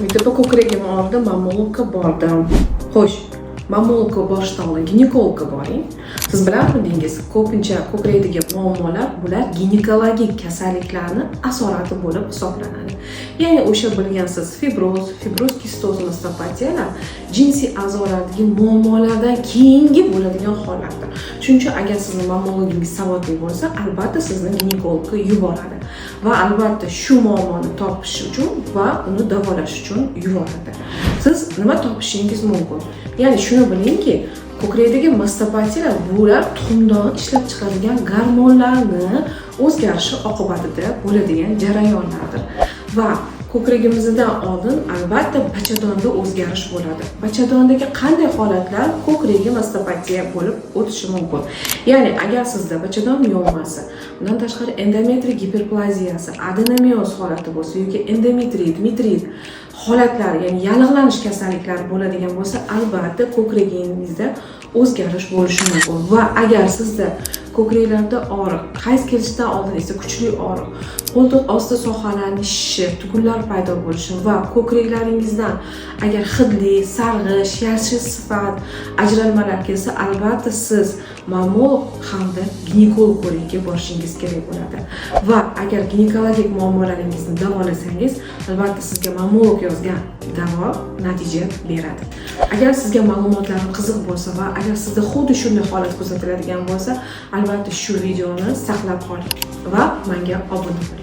Maktabda ko'kragim og'ridi, mammologga bordim. Xo'sh, mammologga borishdan oldin ginekologga boring. Siz bilarmidingiz, ko'pincha ko'krakdagi muammolar bular ginekologik kasalliklarning asorati bo'lib hisoblanadi. Ya'ni o'sha bilgansiz fibroz kistoz mastopatiyalar jinsiy a'zolardagi muammolardan keyingi bo'ladigan holatdir. Shuning uchun agar sizning mammologingiz savodli bo'lsa, albatta sizni ginekologga yuboradi va albatta shu muammoni topish uchun va uni davolash uchun yuboradi. Siz nima topishingiz mumkin? Ya'ni shuni bilingki, ko'krakdagi mastopatiyalar bular tuxumdan ishlab chiqarilgan gormonlarni o'zgarishi oqibatida bo'ladigan jarayonlardir. Va ko'kragimizdan oldin albatta bachadonda o'zgarish bo'ladi. Bachadondagi qanday holatlar ko'krakga mastopatiya bo'lib o'tishi mumkin? Ya'ni agar sizda bachadon miyomasi, bundan tashqari endometriy giperplaziyasi, adenomioz holati bo'lsa yoki endometrit, mitrit holatlari, ya'ni yallig'lanish kasalliklari bo'ladigan bo'lsa, albatta ko'kragingizda o'zgarish bo'lishi mumkin. Va agar sizda ko'kraklarda og'riq, qayz kelishdan oldin esa kuchli og'riq, qo'ltiq osti sohalarining shishishi, tugunlar paydo bo'lishi va ko'kraklaringizdan agar hidli, sarg'ish, yarsish sifat ajralmalar kelsa, albatta siz mammolog hamda ginekolog ko'rikka borishingiz kerak bo'ladi. Va agar ginekologik muammolaringizni davolasangiz, albatta sizga mammolog yozgan davo natija beradi. Agar sizga ma'lumotlarim qiziq bo'lsa va agar sizda xuddi shunday holat kuzatiladigan bo'lsa, albatta shu videoni saqlab qoling va menga obuna bo'ling.